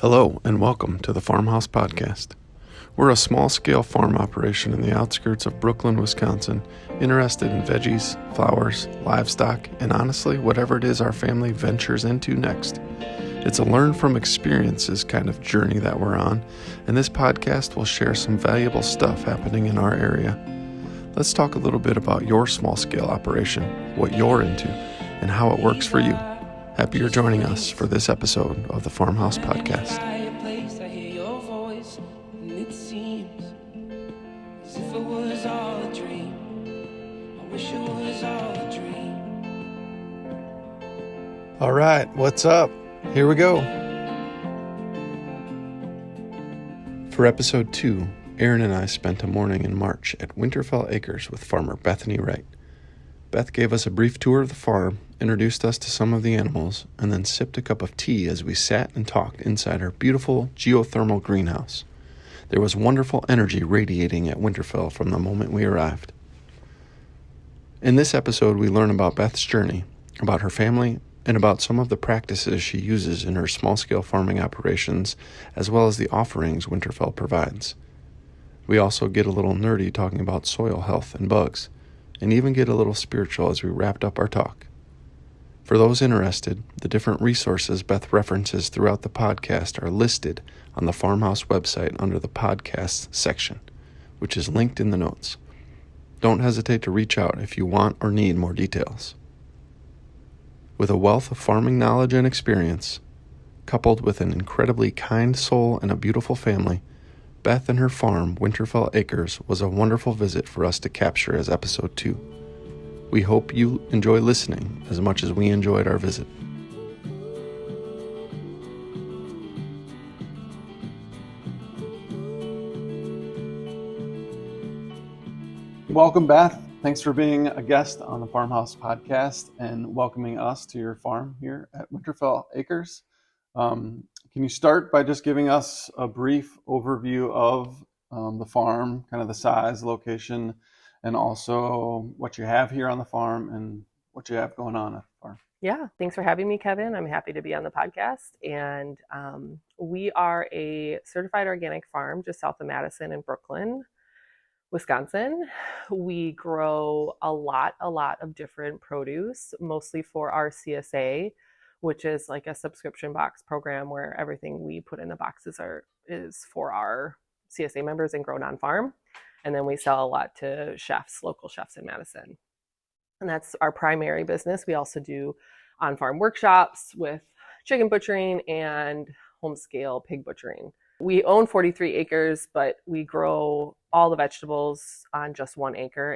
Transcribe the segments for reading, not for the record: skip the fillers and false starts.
Hello and welcome to the Farmhouse Podcast. We're a small-scale farm operation in the outskirts of Brooklyn, Wisconsin, interested in veggies, flowers, livestock, and honestly, whatever it is our family ventures into next. It's a learn from experiences kind of journey that we're on, and this podcast will share some valuable stuff happening in our area. Let's talk a little bit about your small-scale operation, what you're into, and how it works for you. Happy you're joining us for this episode of the Farmhouse Podcast. All right, what's up? Here we go. For episode 2, Aaron and I spent a morning in March at Winterfell Acres with Farmer Bethanee Wright. Beth gave us a brief tour of the farm, introduced us to some of the animals, and then sipped a cup of tea as we sat and talked inside her beautiful geothermal greenhouse. There was wonderful energy radiating at Winterfell from the moment we arrived. In this episode, we learn about Beth's journey, about her family, and about some of the practices she uses in her small-scale farming operations, as well as the offerings Winterfell provides. We also get a little nerdy talking about soil health and bugs, and even get a little spiritual as we wrapped up our talk. For those interested, the different resources Beth references throughout the podcast are listed on the Farmhouse website under the podcasts section, which is linked in the notes. Don't hesitate to reach out if you want or need more details. With a wealth of farming knowledge and experience, coupled with an incredibly kind soul and a beautiful family, Beth and her farm, Winterfell Acres, was a wonderful visit for us to capture as episode 2. We hope you enjoy listening as much as we enjoyed our visit. Welcome, Beth. Thanks for being a guest on the Farmhouse Podcast and welcoming us to your farm here at Winterfell Acres. Can you start by just giving us a brief overview of the farm, kind of the size, location, and also what you have here on the farm and what you have going on at the farm? Yeah, thanks for having me, Kevin. I'm happy to be on the podcast. And we are a certified organic farm just south of Madison in Brooklyn, Wisconsin. We grow a lot of different produce, mostly for our CSA, which is like a subscription box program where everything we put in the boxes is for our CSA members and grown on farm. And then we sell a lot to chefs, local chefs in Madison. And that's our primary business. We also do on-farm workshops with chicken butchering and home-scale pig butchering. We own 43 acres, but we grow all the vegetables on just 1 acre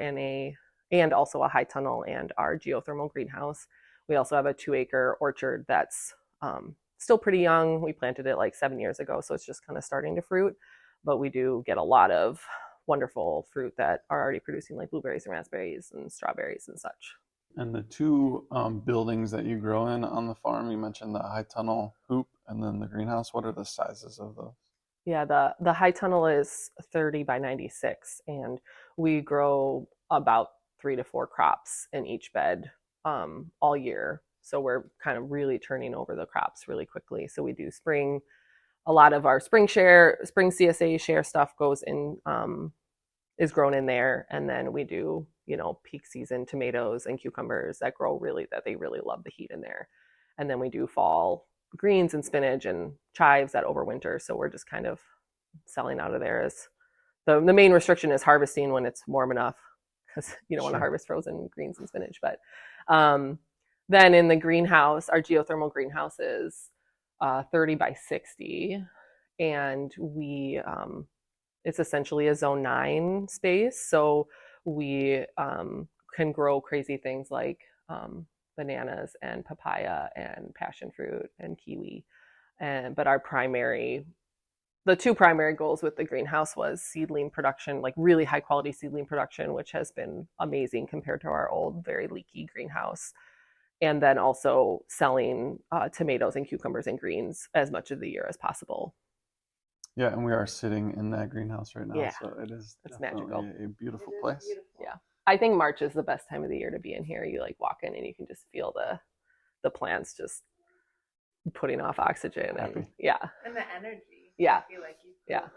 and also a high tunnel and our geothermal greenhouse. We also have a 2-acre orchard that's still pretty young. We planted it like 7 years ago, so it's just kind of starting to fruit. But we do get a lot of wonderful fruit that are already producing like blueberries and raspberries and strawberries and such. And the 2 buildings that you grow in on the farm, you mentioned the high tunnel hoop and then the greenhouse. What are the sizes of those? Yeah, the high tunnel is 30 by 96, and we grow about 3 to 4 crops in each bed all year. So we're kind of really turning over the crops really quickly. So we do spring. A lot of our spring CSA share stuff goes in, is grown in there. And then we do, peak season tomatoes and cucumbers that they really love the heat in there. And then we do fall greens and spinach and chives that overwinter. So we're just kind of selling out of there. As the main restriction is harvesting when it's warm enough, because you don't want to harvest frozen greens and spinach. But then in the greenhouse, our geothermal greenhouse is 30 by 60, and it's essentially a zone 9 space. So we can grow crazy things like bananas and papaya and passion fruit and kiwi. But the 2 primary goals with the greenhouse was seedling production, like really high quality seedling production, which has been amazing compared to our old, very leaky greenhouse. And then also selling tomatoes and cucumbers and greens as much of the year as possible. Yeah, and we are sitting in that greenhouse right now. Yeah, so it's magical. A beautiful place. Beautiful. Yeah. I think March is the best time of the year to be in here. You like walk in and you can just feel the plants just putting off oxygen. And yeah. And the energy. Yeah. I feel like you feel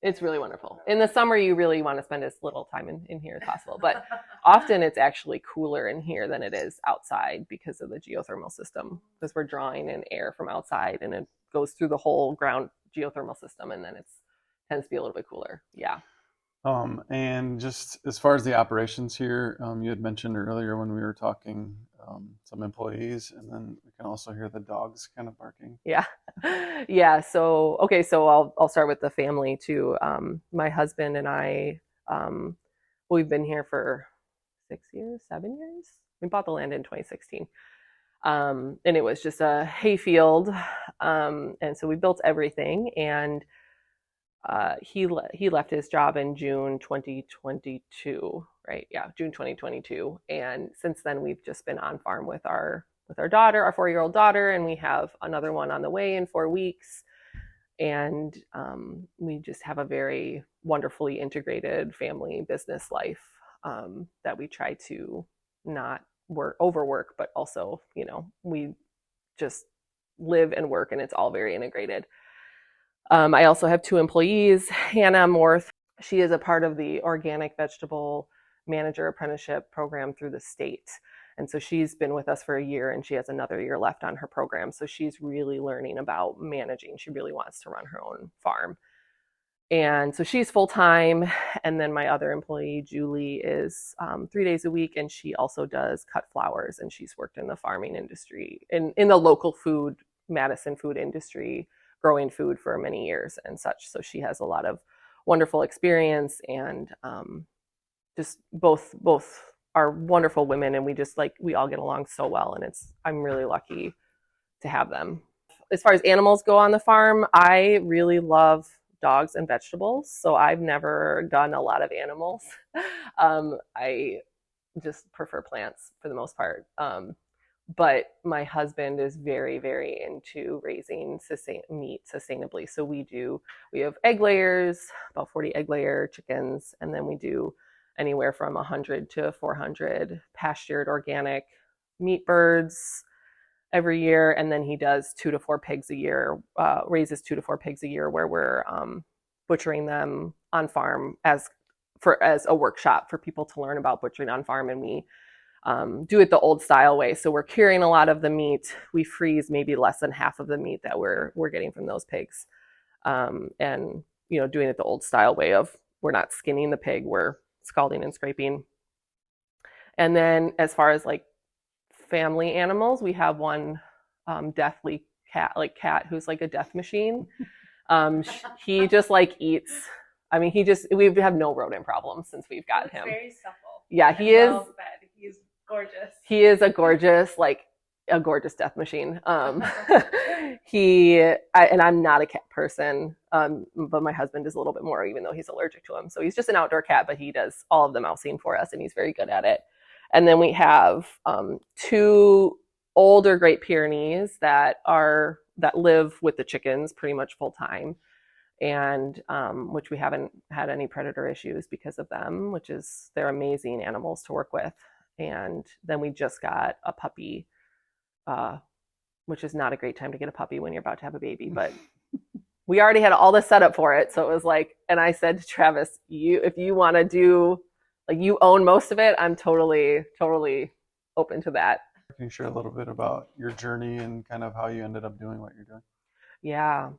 it's really wonderful. In the summer, you really want to spend as little time in here as possible. But often it's actually cooler in here than it is outside because of the geothermal system, because we're drawing in air from outside and it goes through the whole ground geothermal system, and then it tends to be a little bit cooler. Yeah. And just as far as the operations here, you had mentioned earlier when we were talking some employees, and then we can also hear the dogs kind of barking. Yeah. Yeah. So, okay. So I'll start with the family too. My husband and I, we've been here for 7 years. We bought the land in 2016. And it was just a hay field. And so we built everything, and he left his job in June 2022, right? Yeah, June 2022. And since then, we've just been on farm with our daughter, our 4-year-old daughter, and we have another one on the way in 4 weeks. And we just have a very wonderfully integrated family business life that we try to not overwork, but also, we just live and work, and it's all very integrated. I also have 2 employees. Hannah Morth, she is a part of the Organic Vegetable Manager Apprenticeship program through the state. And so she's been with us for a year, and she has another year left on her program. So she's really learning about managing. She really wants to run her own farm. And so she's full-time. And then my other employee, Julie, is 3 days a week, and she also does cut flowers, and she's worked in the farming industry, in the local Madison food industry, growing food for many years and such. So she has a lot of wonderful experience, and just both are wonderful women, and we all get along so well, and I'm really lucky to have them. As far as animals go on the farm, I really love dogs and vegetables, so I've never done a lot of animals. I just prefer plants for the most part. But my husband is very, very into raising meat sustainably. So we have egg layers, about 40 egg layer chickens, and then we do anywhere from 100 to 400 pastured organic meat birds every year. And then he does 2 to 4 pigs a year, raises 2 to 4 pigs a year, where we're butchering them on farm as a workshop for people to learn about butchering on farm. And we do it the old style way. So we're curing a lot of the meat. We freeze maybe less than half of the meat that we're getting from those pigs. And, doing it the old style way of, we're not skinning the pig, we're scalding and scraping. And then as far as like family animals, we have one deathly cat who's like a death machine. He just eats. I mean, we have no rodent problems since we've got him. Very supple. Yeah, he is. Well fed. He's gorgeous. He is a gorgeous death machine. And I'm not a cat person, but my husband is a little bit more, even though he's allergic to them. So he's just an outdoor cat, but he does all of the mousing for us, and he's very good at it. And then we have 2 older Great Pyrenees that live with the chickens pretty much full time, and which we haven't had any predator issues because of them, they're amazing animals to work with. And then we just got a puppy, which is not a great time to get a puppy when you're about to have a baby, but we already had all the setup for it. So it was and I said to Travis, if you want to do, you own most of it, I'm totally open to that. Can you share a little bit about your journey and kind of how you ended up doing what you're doing? Yeah,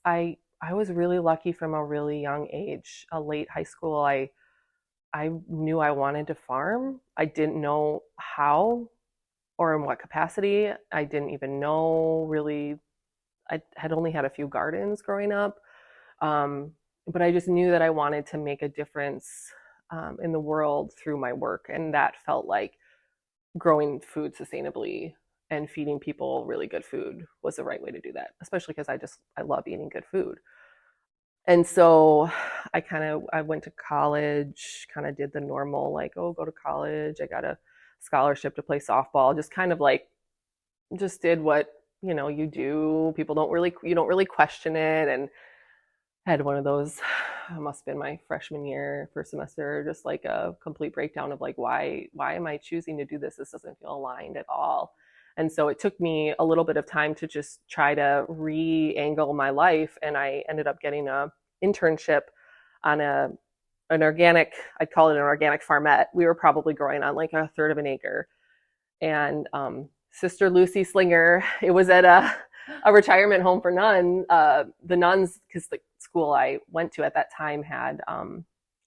I was really lucky from a really young age, a late high school. I knew I wanted to farm. I didn't know how or in what capacity. I didn't even know really. I had only had a few gardens growing up. But I just knew that I wanted to make a difference in the world through my work. And that felt like growing food sustainably and feeding people really good food was the right way to do that, especially because I love eating good food. And so I went to college, kind of did the normal, go to college. I got a scholarship to play softball, just did what, you do. You don't really question it. And had one of those, it must have been my freshman year, first semester, just a complete breakdown of why am I choosing to do this? This doesn't feel aligned at all. And so it took me a little bit of time to just try to re-angle my life. And I ended up getting a internship on an organic, I'd call it an organic farmette. We were probably growing on like a third of an acre. And Sister Lucy Slinger, it was at a retirement home for nuns. The nuns, because the school I went to at that time had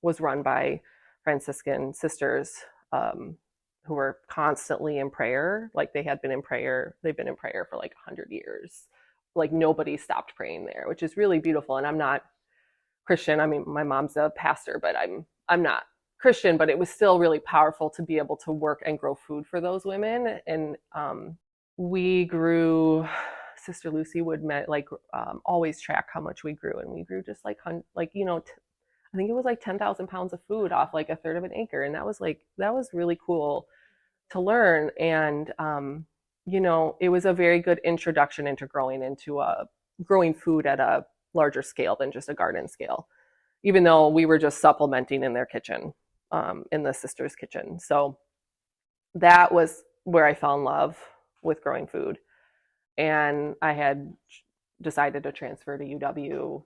was run by Franciscan sisters who were constantly in prayer. Like they had been in prayer, they've been in prayer for like 100 years. Like nobody stopped praying there, which is really beautiful. And I'm not Christian. I mean, my mom's a pastor, but I'm not Christian, but it was still really powerful to be able to work and grow food for those women. And we grew. Sister Lucy would always track how much we grew, and we grew just like I think it was like 10,000 pounds of food off like a third of an acre, and that was really cool to learn. And it was a very good introduction into growing food at a larger scale than just a garden scale, even though we were just supplementing in their kitchen, in the sisters' kitchen. So that was where I fell in love with growing food. And I had decided to transfer to UW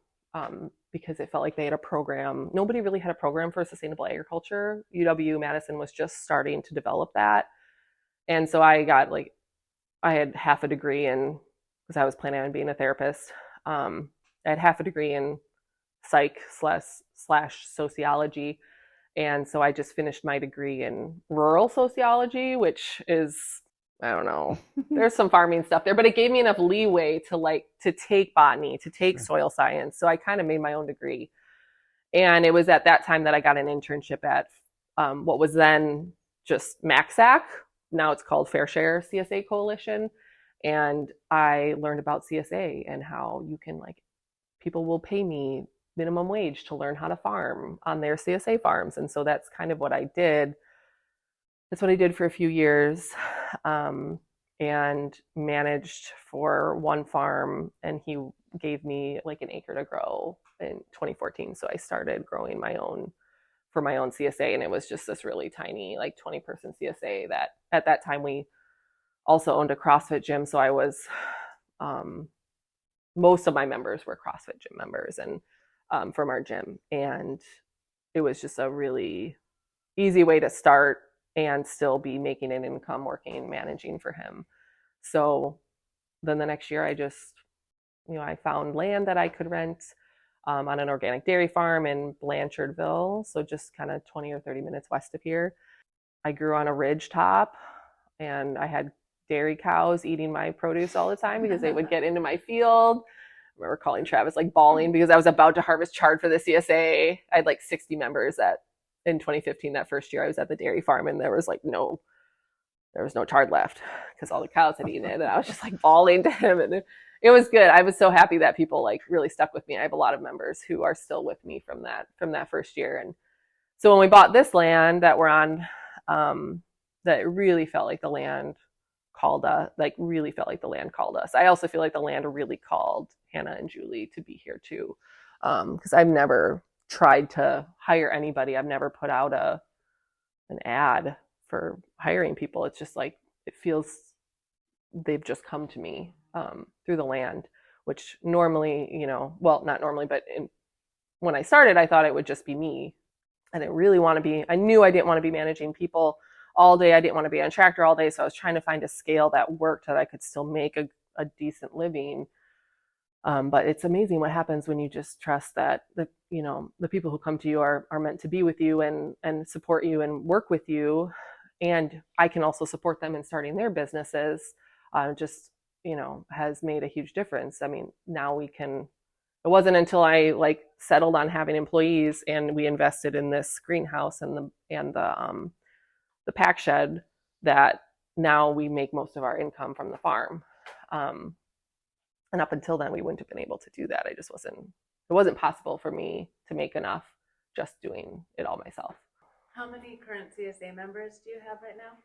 because it felt like they had a program. Nobody really had a program for sustainable agriculture. UW-Madison was just starting to develop that. And so I had half a degree in, because I was planning on being a therapist. I had half a degree in psych slash sociology. And so I just finished my degree in rural sociology, which is, I don't know, there's some farming stuff there, but it gave me enough leeway to take botany, to take soil science. So I kind of made my own degree. And it was at that time that I got an internship at what was then just MACSAC. Now it's called Fair Share CSA Coalition. And I learned about CSA and how you can people will pay me minimum wage to learn how to farm on their CSA farms. And so that's kind of what I did. That's what I did for a few years, and managed for one farm, and he gave me like an acre to grow in 2014. So I started growing my own CSA, and it was just this really tiny, like 20-person CSA that at that time we also owned a CrossFit gym. So I was, most of my members were CrossFit gym members and from our gym. And it was just a really easy way to start and still be making an income working, managing for him. So then the next year I just, I found land that I could rent on an organic dairy farm in Blanchardville. So just kind of 20 or 30 minutes west of here. I grew on a ridge top, and I had dairy cows eating my produce all the time because they would get into my field. I remember calling Travis bawling because I was about to harvest chard for the CSA. I had 60 members in 2015, that first year I was at the dairy farm, and there was no chard left because all the cows had eaten it. And I was just bawling to him, and it was good. I was so happy that people really stuck with me. I have a lot of members who are still with me from that first year. And so when we bought this land that we're on, that it really felt like the land called us, I also feel like the land really called Hannah and Julie to be here too. Because I've never tried to hire anybody. I've never put out an ad for hiring people. It's just it feels they've just come to me through the land, which normally, well, not normally, but when I started, I thought it would just be me. I didn't really want to be, I knew I didn't want to be managing people all day. I didn't want to be on a tractor all day. So I was trying to find a scale that worked, that I could still make a decent living. But it's amazing what happens when you just trust that the people who come to you are meant to be with you and support you and work with you. And I can also support them in starting their businesses. Has made a huge difference. I mean, now we can, it wasn't until I settled on having employees and we invested in this greenhouse and the pack shed that now we make most of our income from the farm. And up until then, we wouldn't have been able to do that. It wasn't possible for me to make enough just doing it all myself. How many current CSA members do you have right now?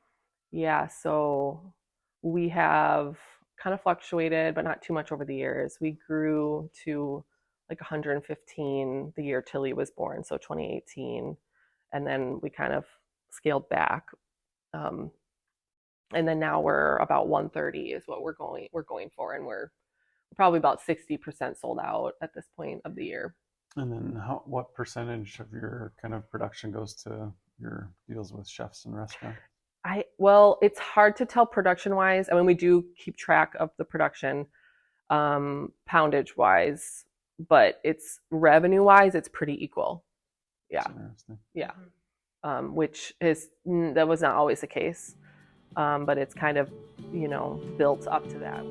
Yeah, so we have kind of fluctuated, but not too much over the years. We grew to 115 the year Tilly was born, so 2018. And then we kind of scaled back. And then now we're about 130 is what we're going for, and we're probably about 60% sold out at this point of the year. And then what percentage of your kind of production goes to your deals with chefs and restaurants? Well, it's hard to tell production wise. I mean, we do keep track of the production, poundage wise, but it's revenue wise, it's pretty equal. Yeah. That's interesting. Yeah. Which that was not always the case. But it's kind of, built up to that.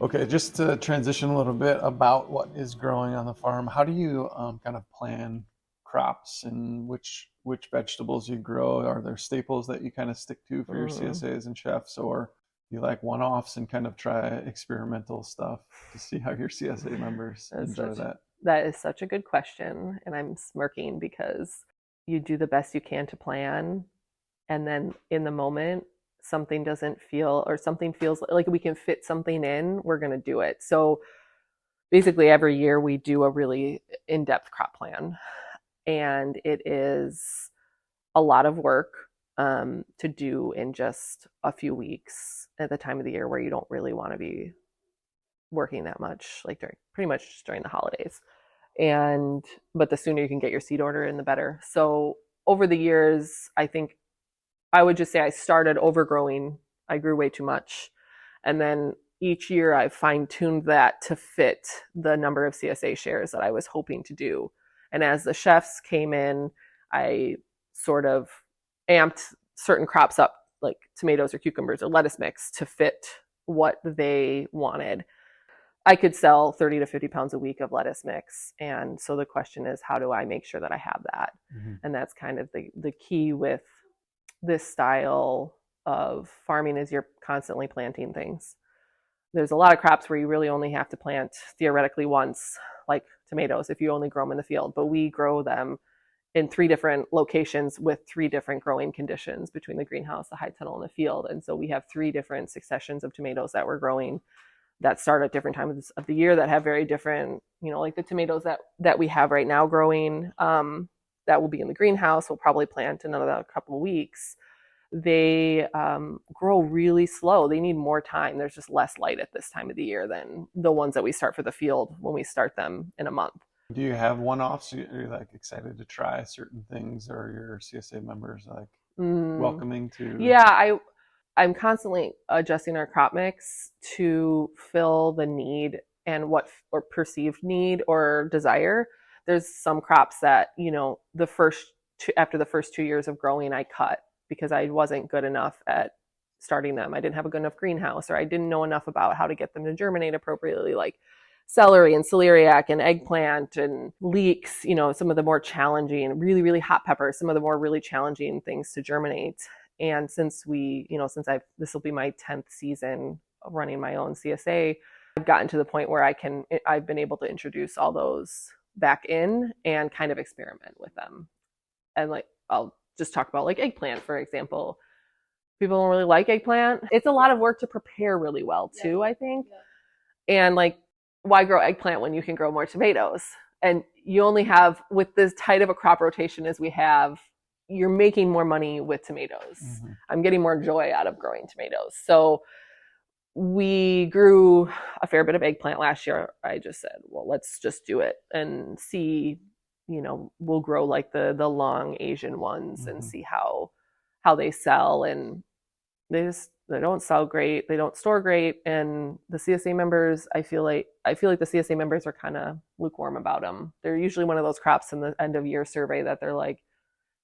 Okay, just to transition a little bit about what is growing on the farm, how do you kind of plan crops and which vegetables you grow? Are there staples that you kind of stick to for your CSAs and chefs, or you like one-offs and kind of try experimental stuff to see how your CSA members enjoy that? That is such a good question, and I'm smirking because you do the best you can to plan, and then in the moment something doesn't feel, or something feels like we can fit something in, we're going to do it. So basically every year we do a really in-depth crop plan, and it is a lot of work to do in just a few weeks at the time of the year where you don't really want to be working that much, like pretty much during the holidays. But the sooner you can get your seed order in, the better. So over the years, I think I would just say I started overgrowing. I grew way too much. And then each year I've fine-tuned that to fit the number of CSA shares that I was hoping to do. And as the chefs came in, I sort of amped certain crops up, like tomatoes or cucumbers or lettuce mix, to fit what they wanted. I could sell 30 to 50 pounds a week of lettuce mix. And so the question is, how do I make sure that I have that? Mm-hmm. And that's kind of the key with this style of farming, is you're constantly planting things. There's a lot of crops where you really only have to plant theoretically once, like tomatoes, if you only grow them in the field. But we grow them in 3 different locations with 3 different growing conditions between the greenhouse, the high tunnel, and the field. And so we have 3 different successions of tomatoes that we're growing that start at different times of the year, that have very different, like the tomatoes that we have right now growing, that will be in the greenhouse, we'll probably plant in another couple of weeks. They grow really slow. They need more time. There's just less light at this time of the year than the ones that we start for the field when we start them in a month. Do you have one-offs? Are you like excited to try certain things, or your CSA members like welcoming to? Yeah, I'm constantly adjusting our crop mix to fill the need and or perceived need or desire. There's some crops that, after the first 2 years of growing, I cut because I wasn't good enough at starting them. I didn't have a good enough greenhouse, or I didn't know enough about how to get them to germinate appropriately, like celery and celeriac and eggplant and leeks, some of the more challenging, really, really hot peppers, some of the more really challenging things to germinate. And since this will be my 10th season running my own CSA, I've gotten to the point where I've been able to introduce all those back in and kind of experiment with them. And I'll just talk about eggplant, for example. People don't really like eggplant. It's a lot of work to prepare really well too, I think. Yeah. And why grow eggplant when you can grow more tomatoes? And you only have, with this tight of a crop rotation as we have, you're making more money with tomatoes. Mm-hmm. I'm getting more joy out of growing tomatoes. So we grew a fair bit of eggplant last year. I just said, well, let's just do it and see, we'll grow the long Asian ones, mm-hmm. and see how they sell. And they don't sell great. They don't store great. And the CSA members, I feel like the CSA members are kind of lukewarm about them. They're usually one of those crops in the end of year survey that they're like,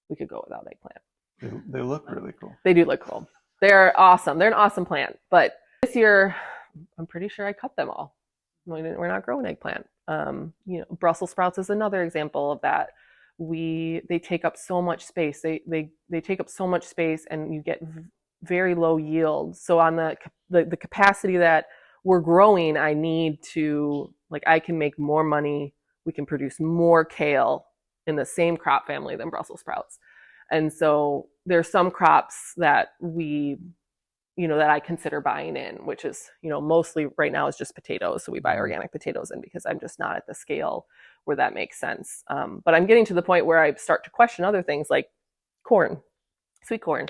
we could go without eggplant. They look really cool. They do look cool. They're awesome. They're an awesome plant. But this year, I'm pretty sure I cut them all. We're not growing eggplant. Brussels sprouts is another example of that. They take up so much space. They take up so much space, and you get very low yield. So on the capacity that we're growing, I need to, I can make more money. We can produce more kale in the same crop family than Brussels sprouts. And so there's some crops that we, that I consider buying in, which is, mostly right now is just potatoes. So we buy organic potatoes in because I'm just not at the scale where that makes sense. But I'm getting to the point where I start to question other things like corn, sweet corn.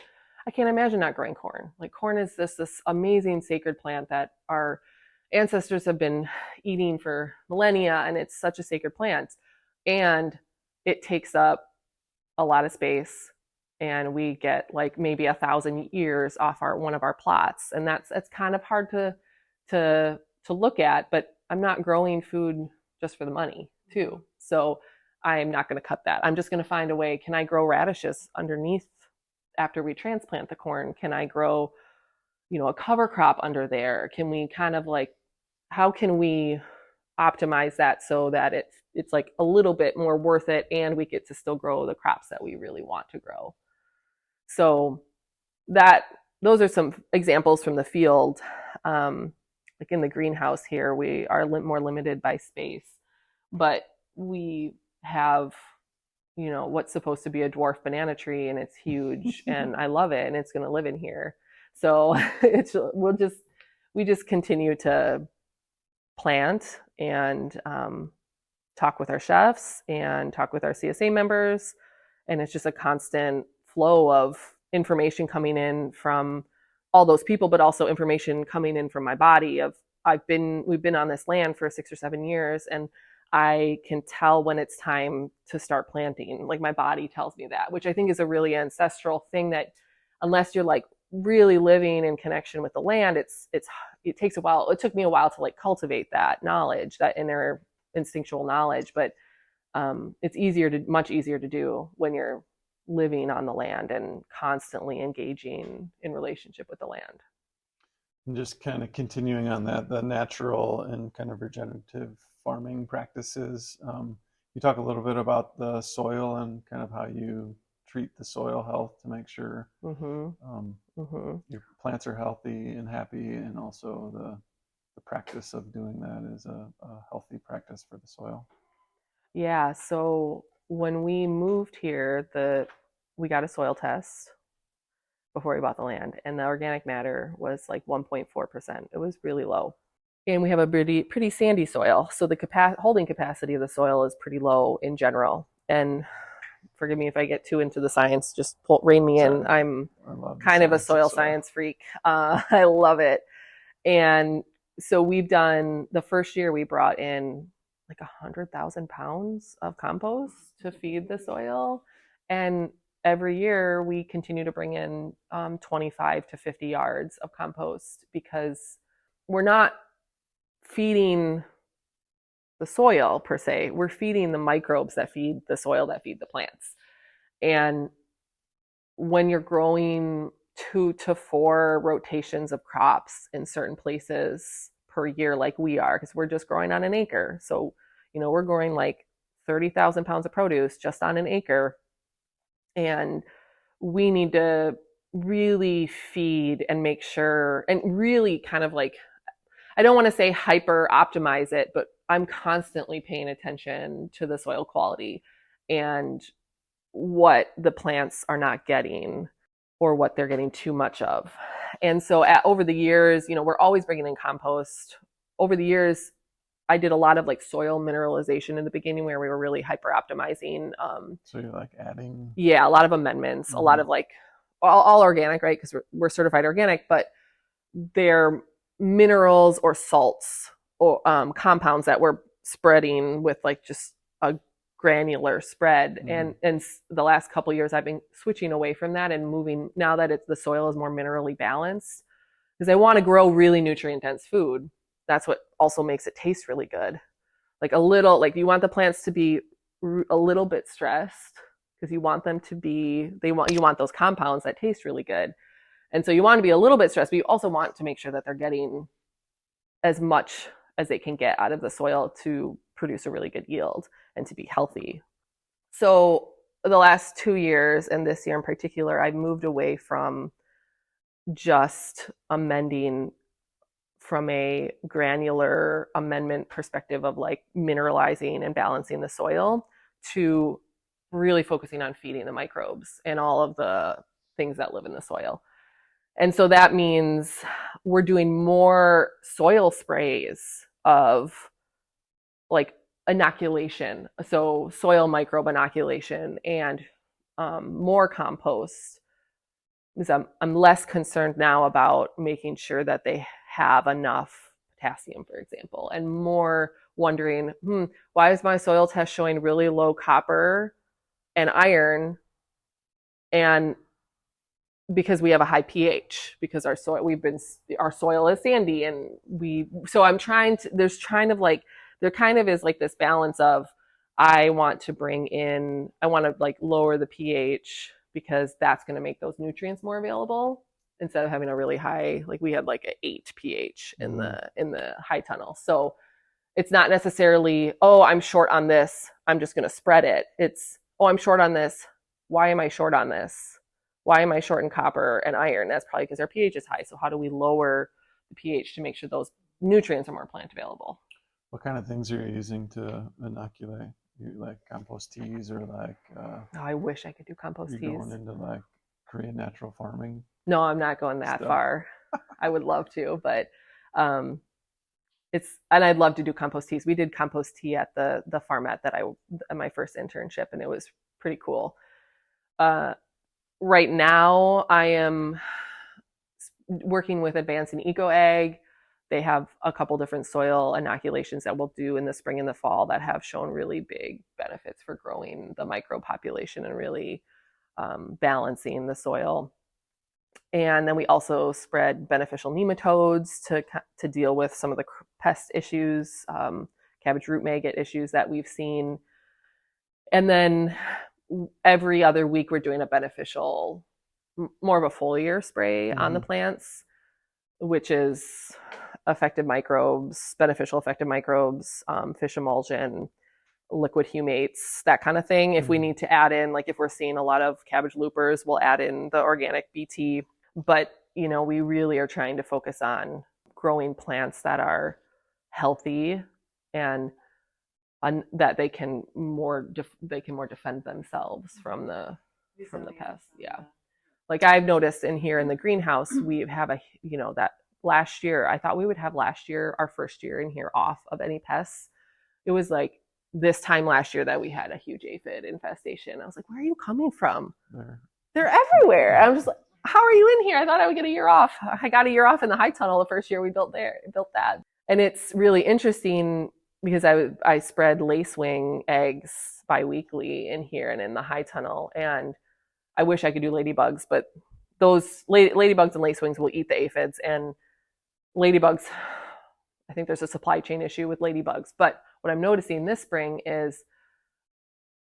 I can't imagine not growing corn. Like corn is this amazing sacred plant that our ancestors have been eating for millennia, and it's such a sacred plant. And it takes up a lot of space, and we get like maybe 1,000 years off one of our plots, and that's kind of hard to look at. But I'm not growing food just for the money too, so I'm not going to cut that. I'm just going to find a way. Can I grow radishes underneath after we transplant the corn? Can I grow, a cover crop under there? Can we kind of like, how can we optimize that so that it's like a little bit more worth it, and we get to still grow the crops that we really want to grow? So those are some examples from the field. Like in the greenhouse here, we are more limited by space, but we have, what's supposed to be a dwarf banana tree, and it's huge and I love it, and it's going to live in here. So we just continue to plant and talk with our chefs and talk with our CSA members. And it's just a constant flow of information coming in from all those people, but also information coming in from my body we've been on this land for 6 or 7 years, and I can tell when it's time to start planting. Like my body tells me that, which I think is a really ancestral thing that unless you're like really living in connection with the land, it takes a while. It took me a while to like cultivate that knowledge, that inner instinctual knowledge, but it's much easier to do when you're living on the land and constantly engaging in relationship with the land. And just kind of continuing on that, the natural and kind of regenerative farming practices. You talk a little bit about the soil and kind of how you treat the soil health to make sure your plants are healthy and happy, and also the practice of doing that is a healthy practice for the soil. Yeah, so when we moved here, we got a soil test before we bought the land, and the organic matter was like 1.4%. It was really low. And we have a pretty sandy soil, so the holding capacity of the soil is pretty low in general. And forgive me if I get too into the science, just rein me in. I'm kind of a soil science freak. I love it. And so the first year we brought in like 100,000 pounds of compost to feed the soil. And every year we continue to bring in 25 to 50 yards of compost, because we're not feeding the soil per se. We're feeding the microbes that feed the soil, that feed the plants. And when you're growing 2 to 4 rotations of crops in certain places per year, like we are, because we're just growing on an acre. So, we're growing like 30,000 pounds of produce just on an acre. And we need to really feed and make sure, and really kind of like, I don't want to say hyper optimize it, but I'm constantly paying attention to the soil quality and what the plants are not getting or what they're getting too much of. And so over the years, we're always bringing in compost. Over the years, I did a lot of like soil mineralization in the beginning, where we were really hyper optimizing. So you're like adding? Yeah, a lot of amendments, a lot of like all organic, right? Because we're certified organic, but they're minerals or salts or compounds that we're spreading with like just a granular spread. And the last couple of years I've been switching away from that and moving, now that the soil is more minerally balanced, because I want to grow really nutrient dense food. That's what also makes it taste really good. Like you want the plants to be a little bit stressed, because you want them to be, you want those compounds that taste really good. And so you want to be a little bit stressed, but you also want to make sure that they're getting as much as they can get out of the soil to produce a really good yield and to be healthy. So the last 2 years, and this year in particular, I've moved away from just amending from a granular amendment perspective of like mineralizing and balancing the soil, to really focusing on feeding the microbes and all of the things that live in the soil. And so that means we're doing more soil sprays of like inoculation, so soil microbe inoculation, and more compost, because I'm less concerned now about making sure that they have enough potassium, for example, and more wondering, why is my soil test showing really low copper and iron? And because we have a high pH, because our soil is sandy, and so I'm trying to, there kind of is like this balance of, I want to like lower the pH, because that's going to make those nutrients more available, instead of having a really high, like we had like an 8 pH in the high tunnel. So it's not necessarily, oh, I'm short on this, I'm just going to spread it. It's, oh, I'm short on this. Why am I short on this? Why am I short in copper and iron? That's probably because our pH is high. So how do we lower the pH to make sure those nutrients are more plant available? What kind of things are you using to inoculate? You like compost teas, or like I wish I could do compost teas. Going into like Korean natural farming? No, I'm not going that far. I would love to, but and I'd love to do compost teas. We did compost tea at the farmette at my first internship, and it was pretty cool. Right now, I am working with Advancing Eco Ag. They have a couple different soil inoculations that we'll do in the spring and the fall that have shown really big benefits for growing the microbe population and really balancing the soil. And then we also spread beneficial nematodes to deal with some of the pest issues, cabbage root maggot issues that we've seen. And then every other week we're doing a beneficial, more of a foliar spray on the plants, which is effective microbes, beneficial effective microbes, fish emulsion, liquid humates, that kind of thing. If we need to add in, like if we're seeing a lot of cabbage loopers, we'll add in the organic BT. But, we really are trying to focus on growing plants that are healthy and that they can more defend themselves from the pests. Yeah. Like I've noticed in here in the greenhouse, we have that last year, I thought we would have our first year in here off of any pests. It was like this time last year that we had a huge aphid infestation. I was like, where are you coming from? They're everywhere. I'm just like, how are you in here? I thought I would get a year off. I got a year off in the high tunnel the first year we built that. And it's really interesting because I spread lacewing eggs bi-weekly in here and in the high tunnel. And I wish I could do ladybugs, but those ladybugs and lacewings will eat the aphids. And ladybugs, I think there's a supply chain issue with ladybugs. But what I'm noticing this spring is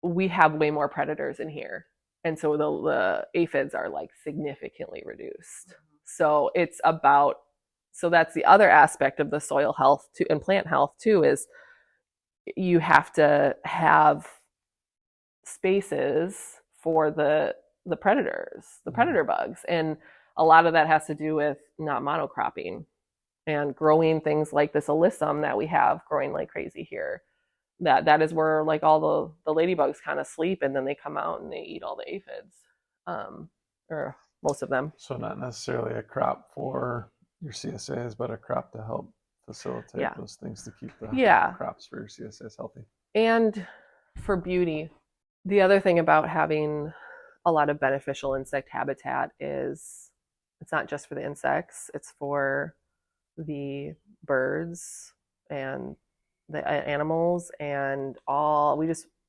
we have way more predators in here. And so the aphids are like significantly reduced. So that's the other aspect of the soil health and plant health too, is you have to have spaces for the predators, the predator bugs. And a lot of that has to do with not monocropping and growing things like this alyssum that we have growing like crazy here. That is where like all the ladybugs kind of sleep, and then they come out and they eat all the aphids, or most of them. So not necessarily a crop for your CSAs, but a crop to help facilitate those things to keep the crops for your CSAs healthy. And for beauty. The other thing about having a lot of beneficial insect habitat is it's not just for the insects, it's for the birds and the animals and all.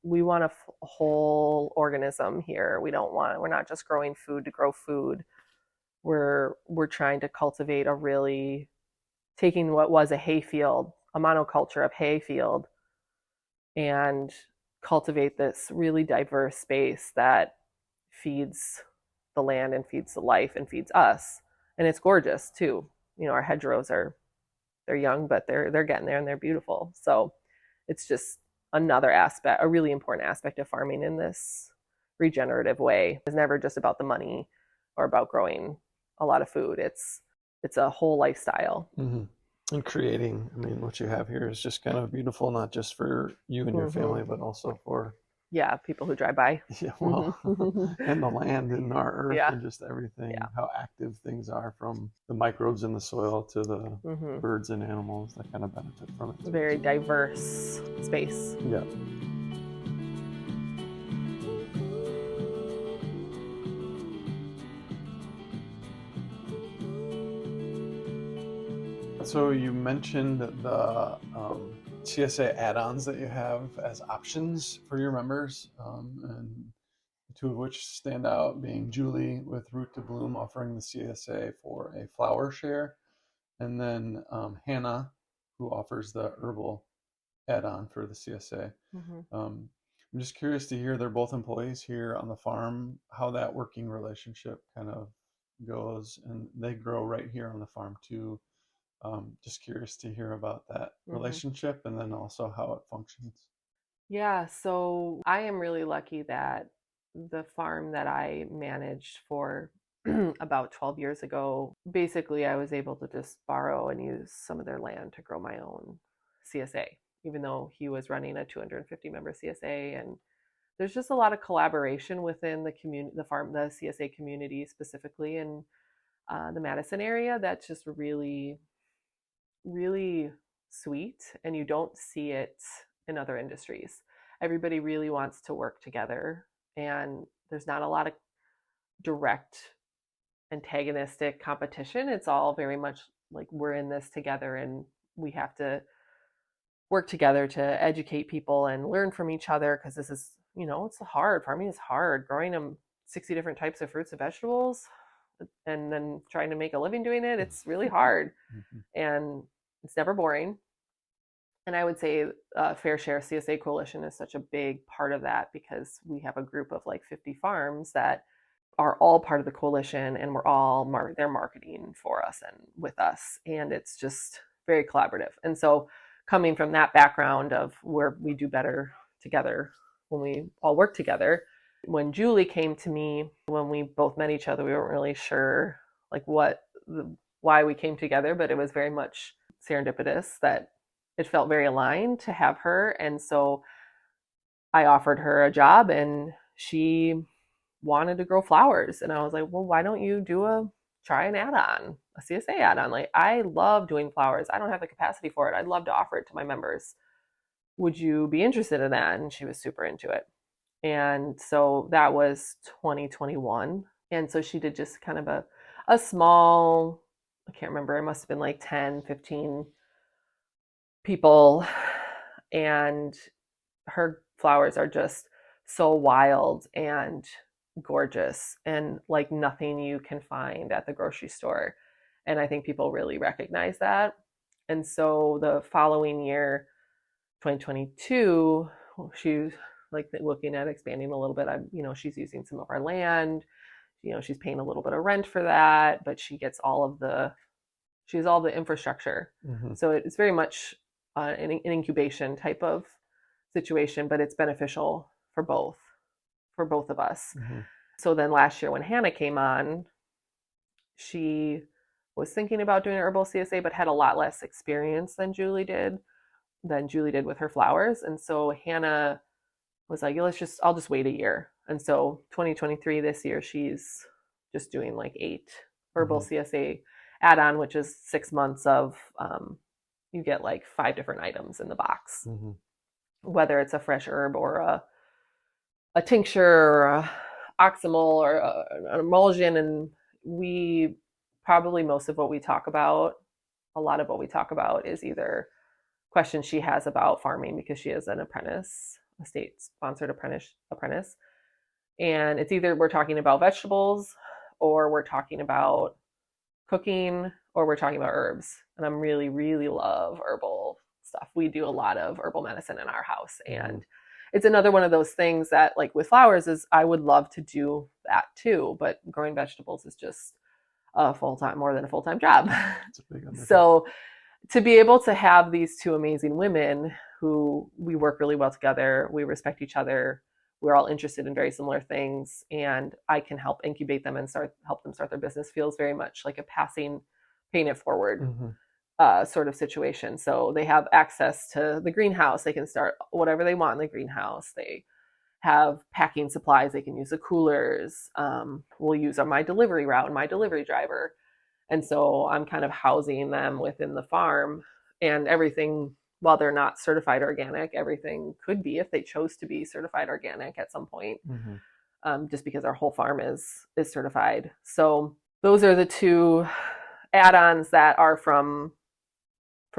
We want a whole organism here. We're not just growing food to grow food. We're trying to cultivate taking what was a hayfield, a monoculture of hayfield, and cultivate this really diverse space that feeds the land and feeds the life and feeds us. And it's gorgeous too. Our hedgerows they're young, but they're getting there and they're beautiful. So it's just another aspect, a really important aspect of farming in this regenerative way. It's never just about the money or about growing a lot of food. It's a whole lifestyle. And creating, what you have here is just kind of beautiful, not just for you and your family, but also for Yeah, people who drive by. Yeah, well, and the land and our earth Yeah. and just everything, Yeah. how active things are, from the microbes in the soil to the Mhm. birds and animals that kind of benefit from it too. Very diverse space. Yeah. So you mentioned the CSA add-ons that you have as options for your members, and two of which stand out being Julie with Root to Bloom offering the CSA for a flower share, and then Hannah, who offers the herbal add-on for the CSA. Um, I'm just curious to hear, they're both employees here on the farm, how that working relationship kind of goes, and they grow right here on the farm too. Just curious to hear about that relationship and then also how it functions. Yeah, so I am really lucky that the farm that I managed for about 12 years ago, basically I was able to just borrow and use some of their land to grow my own CSA, even though he was running a 250 member CSA. And there's just a lot of collaboration within the community, the CSA community specifically in the Madison area. That's just really, really sweet. And you don't see it in other industries. Everybody really wants to work together, and there's not a lot of direct antagonistic competition. It's all very much like we're in this together and we have to work together to educate people and learn from each other, because this is, it's hard. Farming is hard. Growing 60 different types of fruits and vegetables and then trying to make a living doing it, it's really hard. And it's never boring. And I would say Fair Share CSA Coalition is such a big part of that, because we have a group of like 50 farms that are all part of the coalition, and we're all they're marketing for us and with us, and it's just very collaborative. And so coming from that background of where we do better together when we all work together, when Julie came to me, when we both met each other, we weren't really sure like why we came together, but it was very much serendipitous that it felt very aligned to have her. And so I offered her a job, and she wanted to grow flowers. And I was like, well, why don't you try an add-on, a CSA add-on? Like, I love doing flowers. I don't have the capacity for it. I'd love to offer it to my members. Would you be interested in that? And she was super into it. And so that was 2021. And so she did just kind of a small, I can't remember, it must have been like 10, 15 people. And her flowers are just so wild and gorgeous and like nothing you can find at the grocery store. And I think people really recognize that. And so the following year, 2022, she's like looking at expanding a little bit. She's using some of our land. She's paying a little bit of rent for that, but she has all the infrastructure. So it's very much an incubation type of situation, but it's beneficial for both of us. So then last year when Hannah came on, she was thinking about doing an herbal CSA, but had a lot less experience than Julie did with her flowers. And so Hannah was like, I'll just wait a year. And so 2023, this year, she's just doing like 8 herbal CSA add-on, which is 6 months of, you get like 5 different items in the box, whether it's a fresh herb or a tincture or a oxymol or an emulsion. And we probably a lot of what we talk about is either questions she has about farming, because she is a state-sponsored apprentice. And it's either we're talking about vegetables, or we're talking about cooking, or we're talking about herbs. And I'm really, really love herbal stuff. We do a lot of herbal medicine in our house. And it's another one of those things that, like with flowers, is I would love to do that too, but growing vegetables is just more than a full-time job. So to be able to have these 2 amazing women who we work really well together, we respect each other, we're all interested in very similar things, and I can help incubate them and help them start their business, feels very much like a paying it forward sort of situation. So they have access to the greenhouse. They can start whatever they want in the greenhouse. They have packing supplies. They can use the coolers. We'll use on my delivery route and my delivery driver. And so I'm kind of housing them within the farm, and everything, while they're not certified organic, everything could be if they chose to be certified organic at some point, just because our whole farm is certified. So those are the two add-ons that are from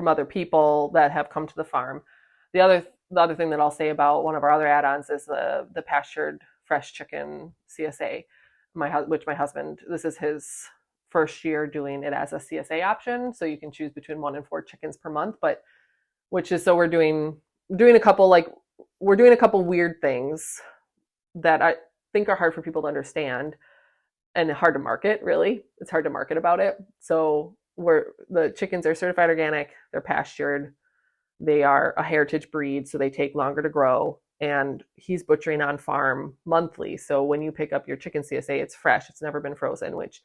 other people that have come to the farm. The other thing that I'll say about one of our other add-ons is the pastured fresh chicken CSA. Which my husband, this is his first year doing it as a CSA option, so you can choose between 1 and 4 chickens per month. But so we're doing a couple weird things that I think are hard for people to understand and hard to market. Really, it's hard to market about it. So the chickens are certified organic, they're pastured, they are a heritage breed, so they take longer to grow, and he's butchering on farm monthly. So when you pick up your chicken CSA, it's fresh, it's never been frozen, which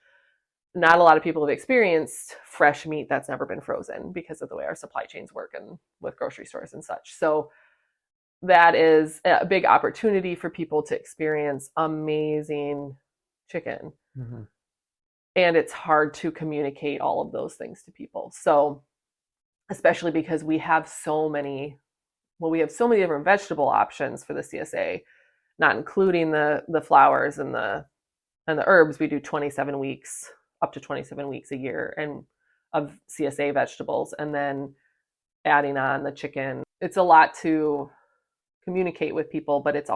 not a lot of people have experienced fresh meat that's never been frozen because of the way our supply chains work and with grocery stores and such. So that is a big opportunity for people to experience amazing chicken. And it's hard to communicate all of those things to people. So especially because we have so many different vegetable options for the CSA, not including the flowers and the herbs. We do 27 weeks, up to 27 weeks a year, and of CSA vegetables, and then adding on the chicken. It's a lot to communicate with people, but it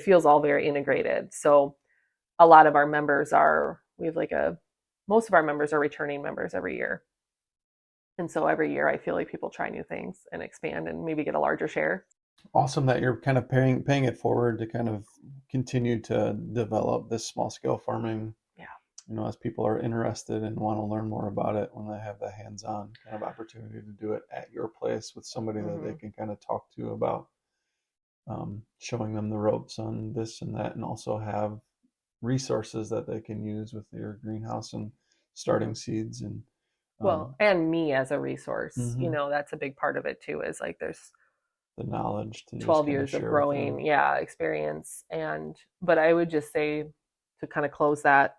feels all very integrated. So a lot of our members most of our members are returning members every year. And so every year I feel like people try new things and expand and maybe get a larger share. Awesome that you're kind of paying it forward to kind of continue to develop this small scale farming. Yeah. As people are interested and want to learn more about it, when they have the hands-on kind of opportunity to do it at your place with somebody that they can kind of talk to about showing them the ropes on this and that, and also have resources that they can use with your greenhouse and starting seeds and and me as a resource. That's a big part of it too, is like there's the knowledge to 12 years of growing experience. But I would just say, to kind of close that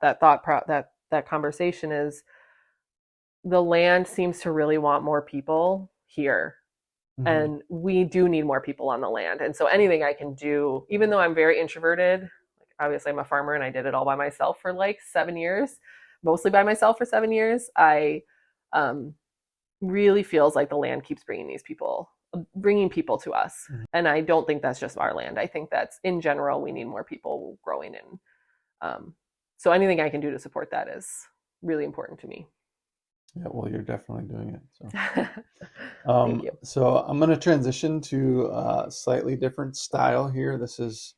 conversation, is the land seems to really want more people here. And we do need more people on the land. And so anything I can do, even though I'm very introverted, like obviously I'm a farmer and I did it all by myself for like 7 years, mostly by myself for 7 years, I really feels like the land keeps bringing people to us. And I don't think that's just our land. I think that's in general, we need more people growing in. So anything I can do to support that is really important to me. Yeah, well, you're definitely doing it. So, Thank you. So I'm going to transition to a slightly different style here. This is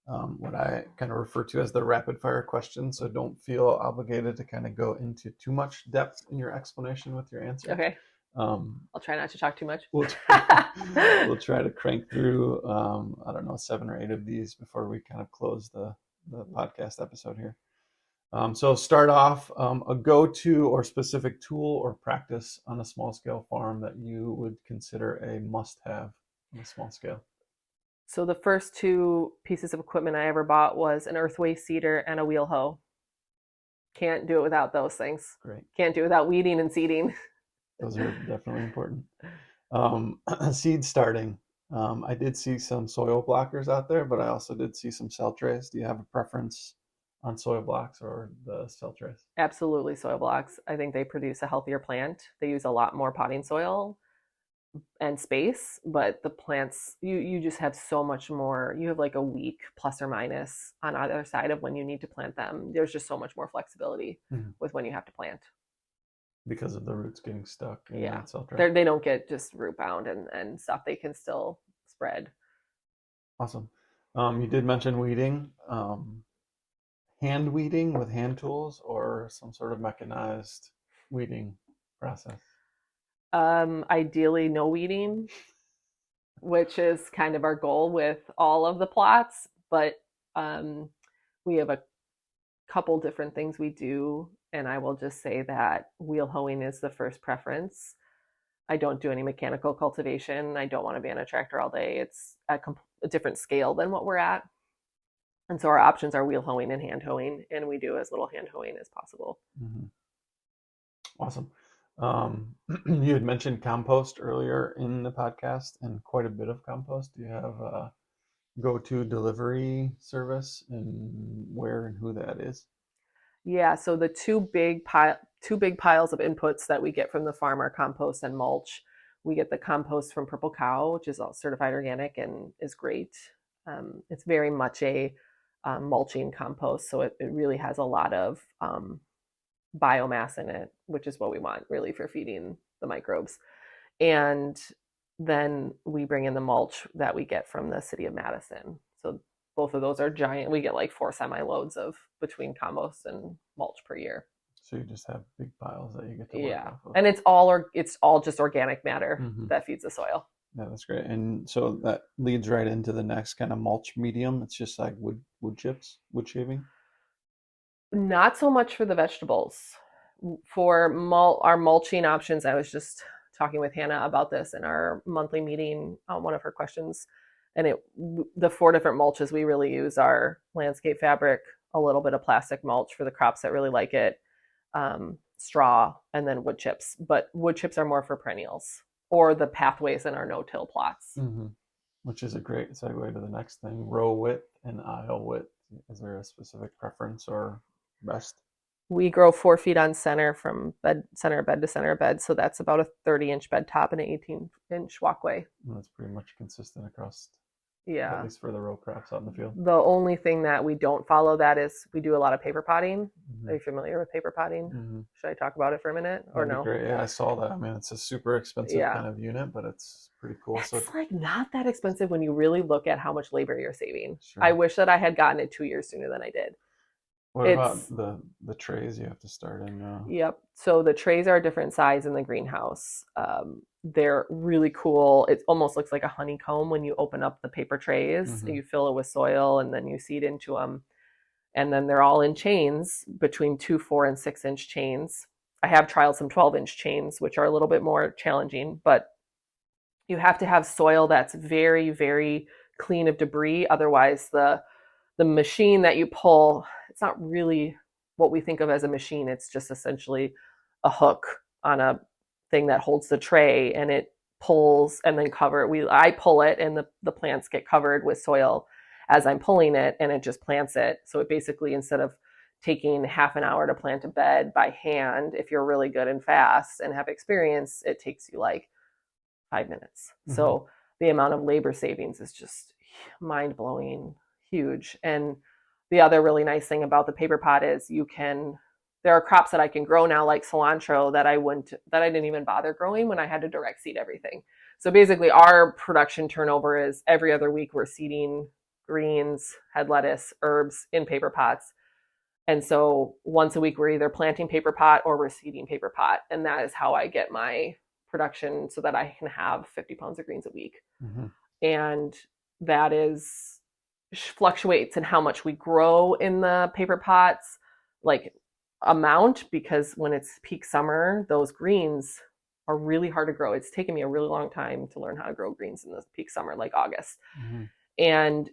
what I kind of refer to as the rapid fire question. So don't feel obligated to kind of go into too much depth in your explanation with your answer. Okay. I'll try not to talk too much. We'll try to crank through, 7 or 8 of these before we kind of close the podcast episode here. So start off, a go-to or specific tool or practice on a small scale farm that you would consider a must-have on a small scale. So the first 2 pieces of equipment I ever bought was an earthway seeder and a wheel hoe. Can't do it without those things. Great. Can't do it without weeding and seeding. Those are definitely important. Seed starting. I did see some soil blockers out there, but I also did see some cell trays. Do you have a preference on soil blocks or the cell trays? Absolutely, soil blocks. I think they produce a healthier plant. They use a lot more potting soil and space, but the plants, you just have so much more. You have like a week plus or minus on either side of when you need to plant them. There's just so much more flexibility with when you have to plant. Because of the roots getting stuck in that cell tray. They don't get just root bound and stuff. They can still spread. Awesome. You did mention weeding. Hand weeding with hand tools or some sort of mechanized weeding process? Ideally no weeding, which is kind of our goal with all of the plots, but we have a couple different things we do, and I will just say that wheel hoeing is the first preference. I don't do any mechanical cultivation. I don't want to be on a tractor all day. a different scale than what we're at. And so our options are wheel hoeing and hand hoeing, and we do as little hand hoeing as possible. Mm-hmm. Awesome. You had mentioned compost earlier in the podcast, and quite a bit of compost. Do you have a go-to delivery service, and where and who that is? Yeah, so the two big piles of inputs that we get from the farm are compost and mulch. We get the compost from Purple Cow, which is all certified organic and is great. It's very much a mulching compost, so it really has a lot of biomass in it, which is what we want really for feeding the microbes. And then we bring in the mulch that we get from the city of Madison. So both of those are giant. We get like 4 semi-loads of between compost and mulch per year. So you just have big piles that you get to work off of. And it's all just organic matter that feeds the soil. Yeah, that's great. And so that leads right into the next kind of mulch medium. It's just like wood chips, wood shaving. Not so much for the vegetables. For our mulching options, I was just talking with Hannah about this in our monthly meeting. One of her questions, and the 4 different mulches we really use are landscape fabric, a little bit of plastic mulch for the crops that really like it, straw, and then wood chips. But wood chips are more for perennials or the pathways in our no-till plots. Mm-hmm. Which is a great segue to the next thing: row width and aisle width. Is there a specific preference or best? We grow 4 feet on center from center of bed to center of bed. So that's about a 30-inch bed top and an 18-inch walkway. And that's pretty much consistent across, yeah, at least for the row crops out in the field. The only thing that we don't follow that is we do a lot of paper potting. Are you familiar with paper potting? Should I talk about it for a minute or no? Great. Yeah, I saw that. I mean, it's a super expensive kind of unit, but it's pretty cool. It's like not that expensive when you really look at how much labor you're saving. Sure. I wish that I had gotten it 2 years sooner than I did. What about the trays you have to start in? Yep. So the trays are a different size in the greenhouse. They're really cool. It almost looks like a honeycomb when you open up the paper trays. You fill it with soil and then you seed into them. And then they're all in chains between 2, 4, and 6-inch chains. I have trialed some 12-inch chains, which are a little bit more challenging, but you have to have soil that's very, very clean of debris. Otherwise, the machine that you pull, it's not really what we think of as a machine. It's just essentially a hook on a thing that holds the tray, and it pulls and then I pull it, and the plants get covered with soil as I'm pulling it, and it just plants it. So it basically, instead of taking half an hour to plant a bed by hand, if you're really good and fast and have experience, it takes you like 5 minutes. So the amount of labor savings is just mind-blowing, huge. And the other really nice thing about the paper pot is there are crops that I can grow now, like cilantro, that I didn't even bother growing when I had to direct seed everything. So basically our production turnover is every other week we're seeding greens, head lettuce, herbs in paper pots. And so once a week we're either planting paper pot or we're seeding paper pot. And that is how I get my production so that I can have 50 pounds of greens a week. And that fluctuates in how much we grow in the paper pots, like amount, because when it's peak summer, those greens are really hard to grow. It's taken me a really long time to learn how to grow greens in the peak summer, like August. And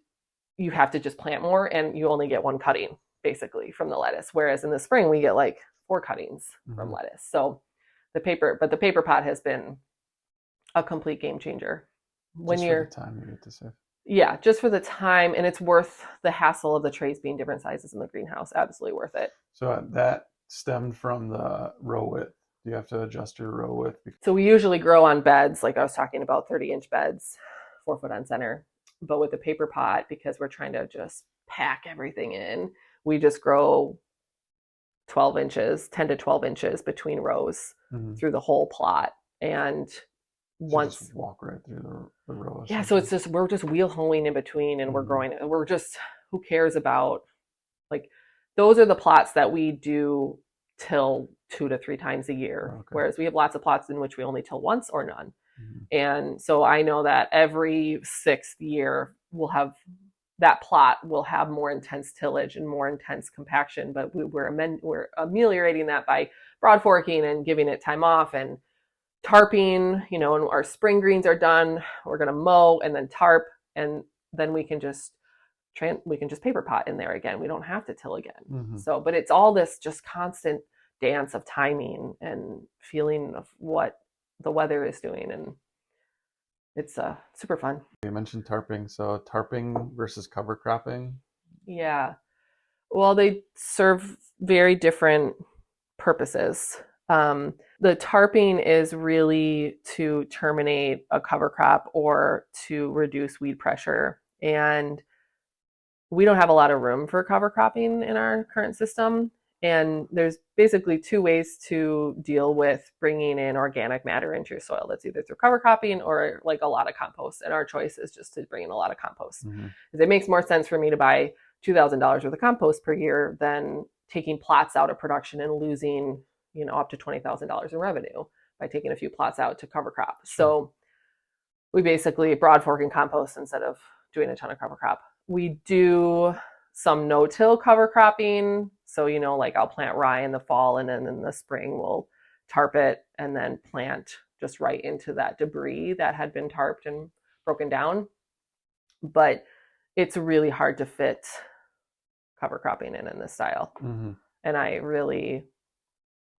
you have to just plant more, and you only get 1 cutting basically from the lettuce. Whereas in the spring, we get like 4 cuttings from lettuce. So the paper pot has been a complete game changer. For the time you get to save. Yeah, just for the time, and it's worth the hassle of the trays being different sizes in the greenhouse. Absolutely worth it. So that stemmed from the row width. Do you have to adjust your row width? So we usually grow on beds, like I was talking about, 30-inch beds, 4 foot on center. But with the paper pot, because we're trying to just pack everything in, we just grow 10 to 12 inches between rows through the whole plot. And just walk right through the rows. Yeah, so we're just wheel hoeing in between, and we're growing, and who cares about, like, those are the plots that we do till 2 to 3 times a year. Whereas we have lots of plots in which we only till once or none. And so I know that every 6th year that plot will have more intense tillage and more intense compaction, but we're ameliorating that by broad forking and giving it time off and tarping, and our spring greens are done. We're going to mow and then tarp. And then we can just paper pot in there again. We don't have to till again. Mm-hmm. So, but it's all this just constant dance of timing and feeling of what the weather is doing, and it's super fun. You mentioned tarping. So tarping versus cover cropping. Yeah. Well, they serve very different purposes. The tarping is really to terminate a cover crop or to reduce weed pressure. And we don't have a lot of room for cover cropping in our current system. And there's basically two ways to deal with bringing in organic matter into your soil. That's either through cover cropping or like a lot of compost. And our choice is just to bring in a lot of compost. Mm-hmm. It makes more sense for me to buy $2,000 worth of compost per year than taking plots out of production and losing, up to $20,000 in revenue by taking a few plots out to cover crop. Sure. So we basically broad forking compost instead of doing a ton of cover crop. We do some no-till cover cropping. So, like I'll plant rye in the fall, and then in the spring we'll tarp it and then plant just right into that debris that had been tarped and broken down. But it's really hard to fit cover cropping in this style. Mm-hmm. And I really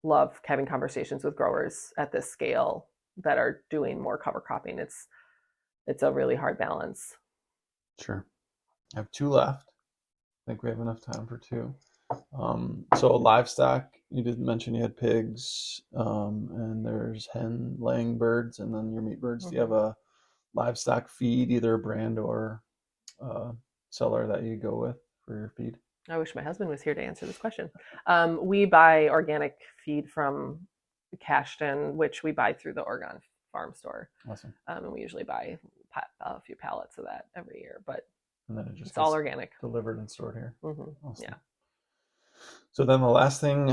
love having conversations with growers at this scale that are doing more cover cropping. It's a really hard balance. Sure. I have two left. I think we have enough time for two. So livestock, you did mention you had pigs, and there's hen laying birds, and then your meat birds. Mm-hmm. Do you have a livestock feed, either a brand or seller that you go with for your feed? I wish my husband was here to answer this question. We buy organic feed from Cashton, which we buy through the Oregon Farm Store. Awesome. And we usually buy a few pallets of that every year, but and then it's all organic, delivered and stored here. Mm-hmm. Awesome. Yeah. So then the last thing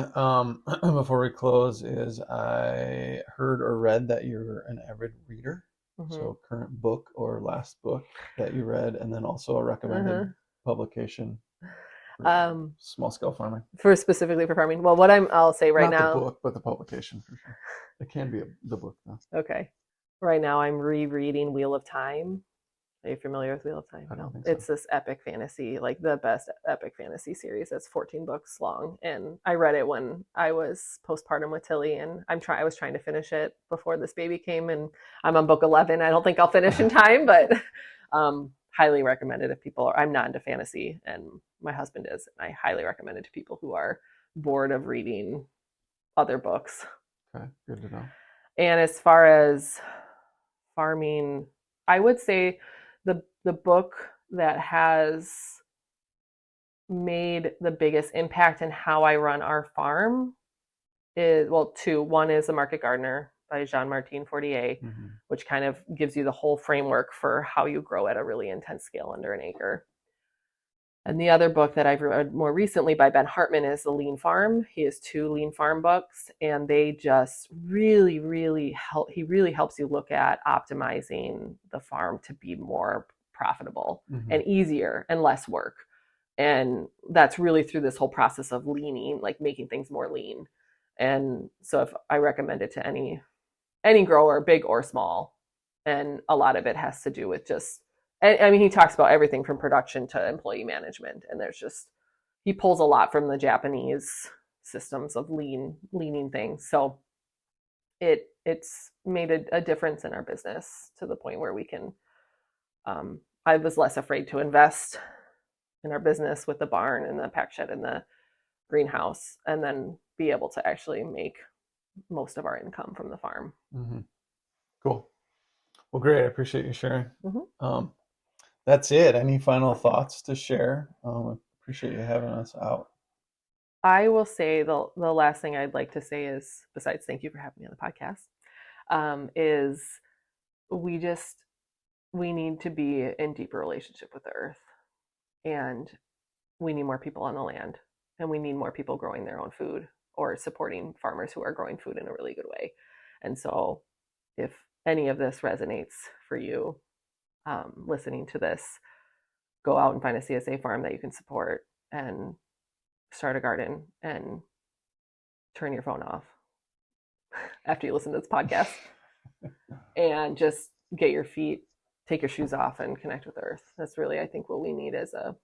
before we close is I heard or read that you're an avid reader. Mm-hmm. So current book or last book that you read, and then also a recommended publication. Small scale farming. Specifically for farming. Well, I'll say right now. Not the book, but the publication for sure. It can be the book though. Okay. Right now I'm rereading Wheel of Time. Are you familiar with Wheel of Time? I don't think so. It's this epic fantasy, like the best epic fantasy series. That's 14 books long. And I read it when I was postpartum with Tilly, and I was trying to finish it before this baby came, and I'm on book 11. I don't think I'll finish in time, but highly recommend it if people I'm not into fantasy, and my husband is. I highly recommend it to people who are bored of reading other books. Okay, good to know. And as far as farming, I would say the book that has made the biggest impact in how I run our farm is, two. One is The Market Gardener by Jean-Martin Fortier, mm-hmm. which kind of gives you the whole framework for how you grow at a really intense scale under an acre. And the other book that I've read more recently by Ben Hartman is The Lean Farm. He has 2 Lean Farm books, and they just really, really help. He really helps you look at optimizing the farm to be more profitable mm-hmm. and easier and less work. And that's really through this whole process of leaning, like making things more lean. And so if I recommend it to any grower, big or small, and a lot of it has to do with just, I mean, he talks about everything from production to employee management, and he pulls a lot from the Japanese systems of leaning things. So it's made a difference in our business to the point where we can, I was less afraid to invest in our business with the barn and the pack shed and the greenhouse, and then be able to actually make most of our income from the farm. Mm-hmm. Cool. Well, great. I appreciate you sharing. Mm-hmm. That's it. Any final thoughts to share? I appreciate you having us out. I will say the last thing I'd like to say is, besides thank you for having me on the podcast, is we need to be in deeper relationship with the earth, and we need more people on the land, and we need more people growing their own food or supporting farmers who are growing food in a really good way. And so if any of this resonates for you, listening to this, go out and find a CSA farm that you can support and start a garden, and turn your phone off after you listen to this podcast and just get your feet take your shoes off and connect with Earth. That's really, I think, what we need as a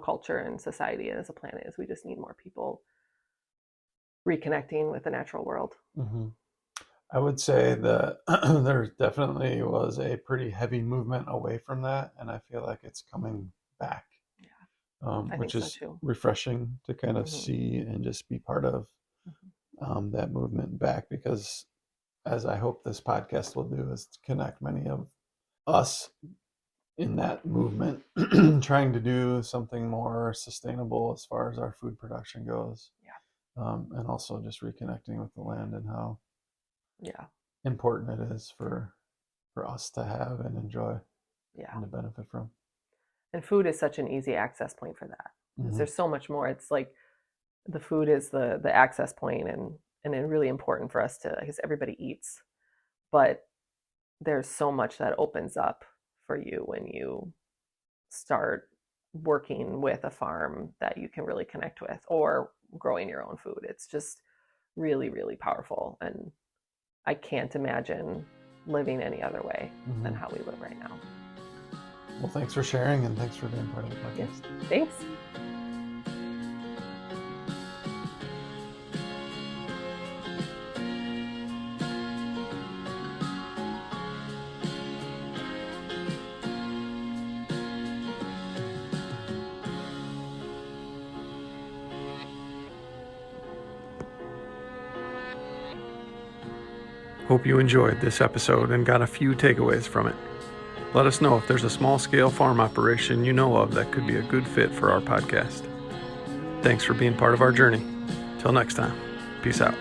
culture and society and as a planet. Is we just need more people reconnecting with the natural world. Mm-hmm. I would say that there definitely was a pretty heavy movement away from that, and I feel like it's coming back. Yeah, which is too. refreshing to kind of see and just be part of that movement back, because as I hope this podcast will do is to connect many of us in that movement trying to do something more sustainable as far as our food production goes. Yeah. And also just reconnecting with the land and how important it is for us to have and enjoy and to benefit from. And food is such an easy access point for that. Because there's so much more. It's like the food is the access point, and it's really important for us to, because everybody eats, but there's so much that opens up for you when you start working with a farm that you can really connect with, or growing your own food. It's just really, really powerful. And I can't imagine living any other way than how we live right now. Well, thanks for sharing, and thanks for being part of the podcast. Yes. Thanks. Hope you enjoyed this episode and got a few takeaways from it. Let us know if there's a small-scale farm operation you know of that could be a good fit for our podcast. Thanks for being part of our journey. Till next time, peace out.